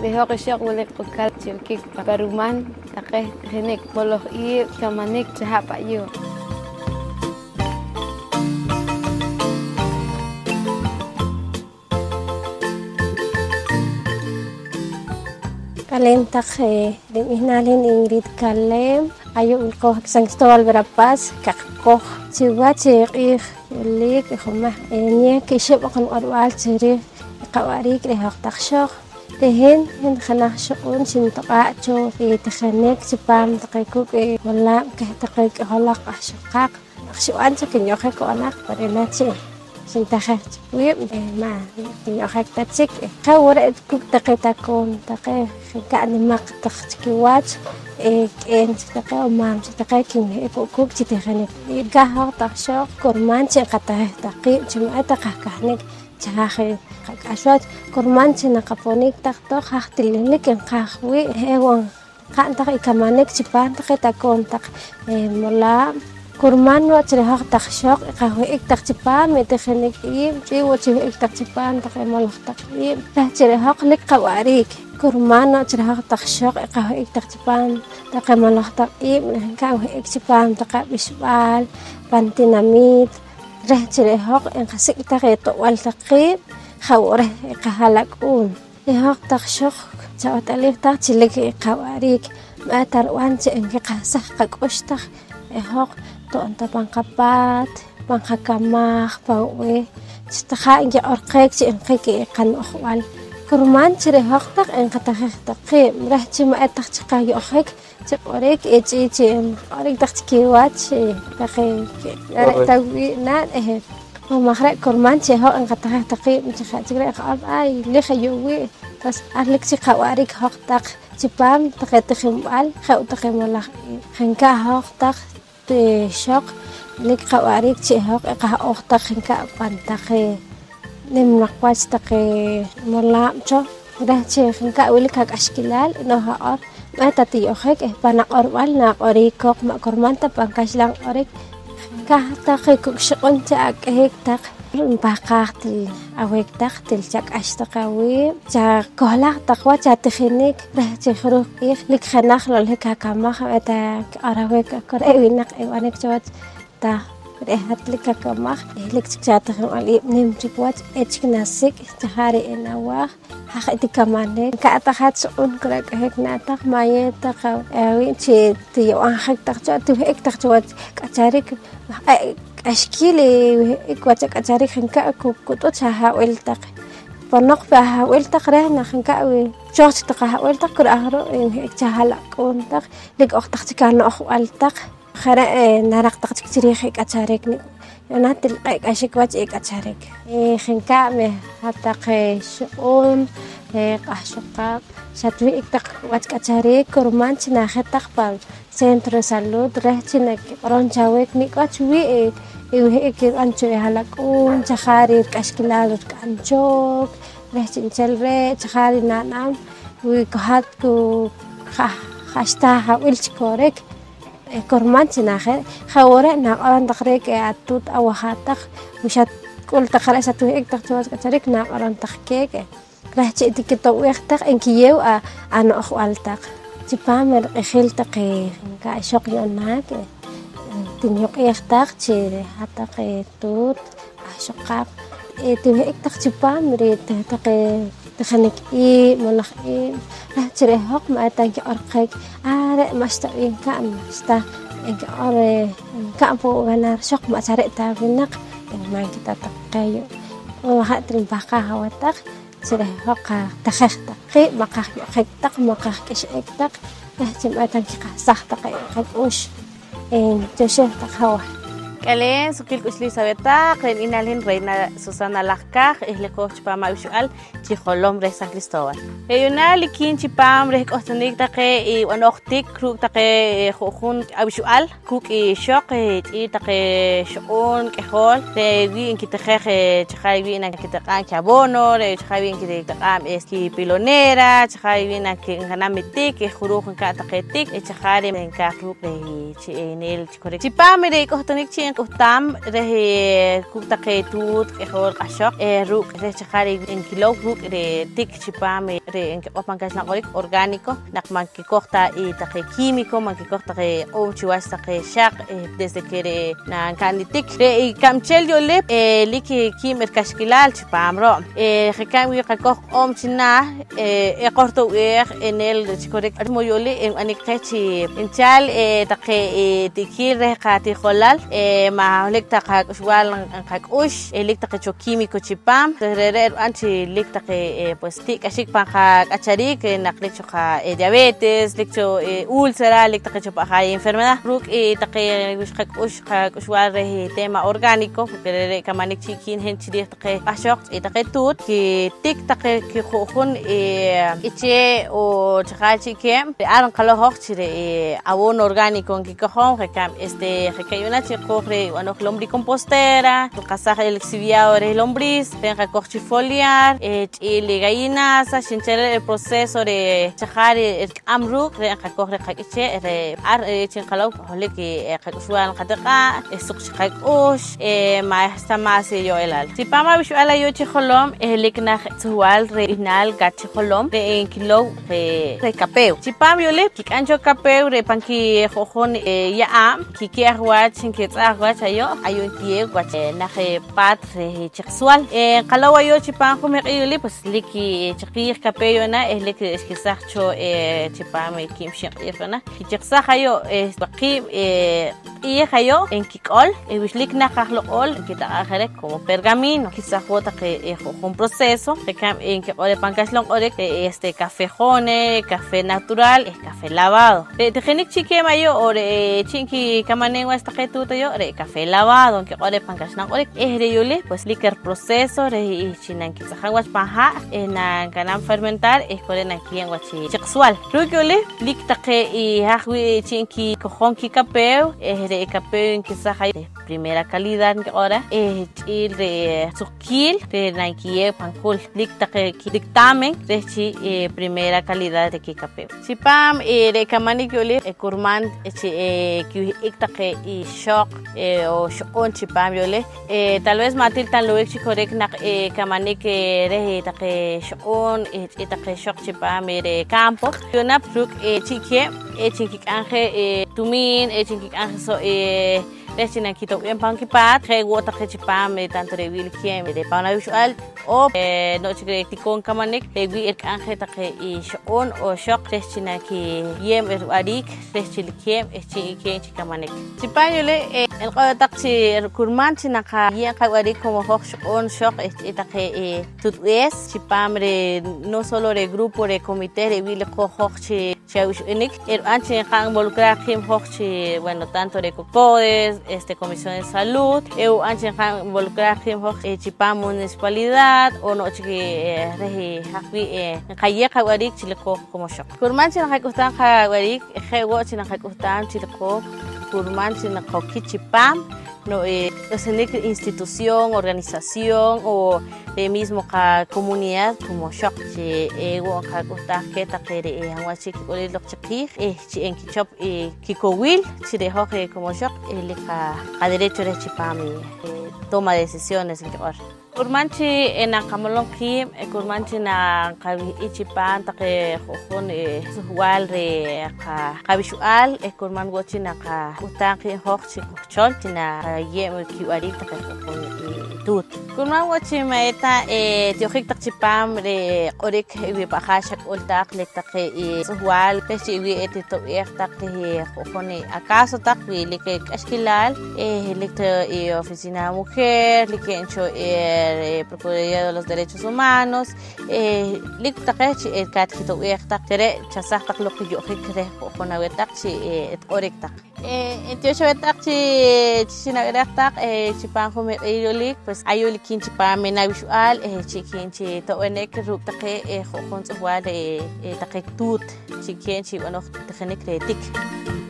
Dejo que yo huele cocal chilki paruman take genek boloh I kamanik chahapa yo. Kalen take din inalin Ingrid Kalem ayo ko San Cristóbal Verapaz kakko siwa chiri lik khuma enya kishab kan arwal chiri qawarik le haqtaqshaq تهين هن خناق شقون سنتقاع جو في تخنيك سبام تقيكوك ولا كهتقيك هلاق أشقاق أخشوان سكن يوخيك ولاق بريناتي سنتخيك ويب ما يوخيك تاتسيك خورت كوك تقيتاكون تقي كأني ما تختكيوات إن تقي ومام تقيكين كوك تتخنيك يبقى تقشق كرمان تقطعه تقي جمعة تقهكهنيك جاخي أشوات كرمان تنقبونيك تختو خاختلينك انقاخوي هون قان تقي كمانك تبان تقي تكون تق ملا كرمان وتره تخشق قهوي اك تختبان متخنك يم جي وتره اك تختبان تقي ملخ تقي تره لك قواريك كرمان وتره تخشق قهوي اك تختبان تقي ملخ تقي قهوي اك تبان تقي بشبال بنتيناميد رهتري هاق إن خسك تغيط والتقيب خوره قهلكون هاق تخشق جوات أليف تغتلك قواريك ما تروان إنك قاسح قوشتخ هاق تونت بانقبات بانقكماخ بانوي تستخا إنك أرقيك إنك قن أخوال كرمان تري هاق تق إنك تغيب رهتي ما أتخشقا يأخيك تقولك إيجي أريك تختكيوات تقي تقوي نان وما خرق كرمان هو إن قطعه تقي تقرأ قاب أي ليه خيوي بس أريك تقواريك هاق تق تبام تقي تخمال خو تقي ملاخ خنكا هاق تق تشق لك قواريك هاق إقها أخ تق خنكا بان تقي نمنقواج تقي ملام شو ده خنكا ولك هاك أشكلال إنه هار ما تطيع خيك بنا قربال ناقريكوك ما كرمان تبانكاش لان قريك كه تاقيكوك شقون تاك هيك تاق باقاقتل أو هيك تاقتل تاك أشتقاوي تا كهلاق تقوى تا تخينيك راه تخروق إيخ لك خناخ لولهيك هكاماخ تا أراويك كرأيوي ناق إيوانيك جوات تا ريحت لك كماخ لك تكتاتخن علي نمتكوات اتك ناسك تخاري إنواخ حقيقة كمان كأتخات سؤون كرك هيك ناتخ ما يتخو وين شيء تيوان حق تخجوا هيك تخجوات كأشارك أشكيلي هيك واتك أشارك خنكا كوكوت شهاول تخ بنق بهاول تخ رهنا خنكا وشوش تخ هاول تخ كرأهرو هيك شهلا كون تخ لك أخ تخ كان أخ والتخ خرا نارق تخ كتير هيك أشاركني أنا تلقيك أشكوات إيك أشارك خنكا مه هتاق شؤون أشقاق شتوي إكتق واتك أشارك كرمان تنا خطق بال سنتر سالود رهتنك رانجاوك نيكات وي هيك أنشوا هلاكون تخاري كأشكال كأنشوك رهتن تلري تخاري نانام وكهات كو خاشتها ويلشكورك كرمان تناخر خورة ناقران تخريك عتوت أو خاتخ مشات كل تخرج شتوي إك تختوات كتريك ناقران تخكيك راح تأتي كتوي تخ إنك يو أنا أخوال تخ تبامر إخيل تقي كأشوق يوناك تنيوق يختخ تشيري حتى قيتوت أشقاق تبي إك تخ تبامر تقي تخنك ملخ راح تري هق ما تانك أرقيك مستوين كأم مستا إنك كأم فوق غنار شق ما تري تابينك ما kita تقيو وهات البقاء هواتك تري هق تخخ تقي مقاخ يخك تق مقاخ كش إك تق تهتم أتانك صح تقي خدوش إن تشوف تقهوه كلين سكيل كشلي سويتا قرين إنالين رينا سوسانا لحكاخ إهلكوش بام أوشوال تيخولوم ريح سان كريستوبال هيونا لكين تبام ريح أختنيك تقي ونوختيك كروك تقي خوخون أوشوال كوك شوق تقي شؤون كحول ريوي إنك تخيخ تخايوي إنك تقام كابونو تخايوي إنك تقام إسكي بيلونيرا تخايوي إنك نامتيك خروخ إنك تقيتيك تخاري إنك كروك ريح نيل تكوريك تبام ريح أختنيك en kutam re kutake tut ehol ashok ruk re chakari en kilo ruk re tik chipame re en opankas na orik orgánico nak mankikokta y take químico mankikokta ke o chiwasta ke shak desde que re na kanitik re kamchel yo lip liki kim erkashkilal chipamro rekam wi kakok china corto en el chikorek moyoli en anikechi enchal take tikir re khati kholal ma lekta ka usual kakush lekta ke químico chipam re anchi lekta ke pues tik ashik pa kachari que naklecho ka diabetes lekcho úlcera lekta ke chopa hay enfermedad ruk take kakush usual re tema orgánico porque re kamanik chikin hen chiri take ashok take tut ki tik take ki khun iche o chachi kem aran kalo hok chire abono orgánico ki kohon rekam rekayuna chi corre bueno lombriz compostera tu casaje el exhibiado de lombriz tenga cochi foliar y gallinas sincher el proceso de chahar amruk tenga corre kakiche ar chinkalo hole ki kakusuan kataka suq chakakush ma esta más yo elal si pama visual yo chholom likna tual reinal gachholom de en kilo re capeu si pam yo le ki ancho capeu re panki jojon ya am ki kiarwach ki tsarwach ayo ki wach na pat re sexual qalawa yo chipan ko meqiyuli pues liki chiqir capeu na liki esquisacho chipam kim shirfana ki chiqsa hayo baqi y hayo en kikol wishlik na qahlol ki taagere como pergamino quizá jota que un proceso de en que ore pancaslon ore café jone café natural es café lavado de genik chique mayo ore chinki kamanengwa esta que tuto yo ore café lavado que ore pancaslon ore es de yule pues liker proceso de chinan quizá hawach paja en kanam fermentar es core na kien wachi sexual rugule lik take y hahwi chinki kojonki capeu es de capeu quizá hay primera calidad ahora el de sukil de Nike pankul dicta que dictamen de primera calidad de kikapeu si pam de kamani yole kurman que dicta que y shock o shon chipam yole tal vez matil tan lo ex correct na kamani que de que shon eta que shock chipam de campo yona pruk chique chique anje tumin chique anje so Destina quito en panquipat, que guata que chipam tanto de vil kiem de pana usual o no chique con kamanik de vil angeta que y shon o shock destina que yem adik destil kiem chique chikamanik chipayole el qataxi kurman chinaka yen qawadik como shon shock eta que tutwes chipamre no solo de grupo de comité de vil ko hochi chaushnik anche kan involucrar kim hochi bueno tanto de cocodes comisión de salud anche kan involucrar kim hochi chipam municipalidad o no chique rehi hakwi qaye qawadik chilko como shock kurman chinaka kustan qawadik hewo chinaka kustan chilko kurman chinaka kichipam no es una institución, organización o mismo ka comunidad como shock che ego ka kusta que ta kere hawachi kole lok chiki en kichop kikowil chi de hoje como shock le ka derecho de chipami toma decisiones en or kurmanchi en akamolon kim kurmanchi na kabi ichipan ta ke khon suwal re ka visual kurman gochi na ka utan ki hochi chol tina yem kiwari ta khon tut kurman gochi maeta tiohik ta chipam re orek wi bahashak ultak le ta ke suwal pechi wi etito ta ke khon acaso ta wi le ke ashkilal le ta oficina mujer le que encho Procuraduría de los Derechos Humanos, Lictakechi, el Catquito Uerta, Tere, Chasacta, lo que yo creo con Avetachi, Orecta. Entiocho Vetachi, Chinaverta, Chipanjo, Eyolik, pues Ayolikin Chipamena visual, Chiquinchi, Toenek, Ruptake, Jojon, Suad, Taketut, Chiquinchi, bueno, Tegenek, Tic.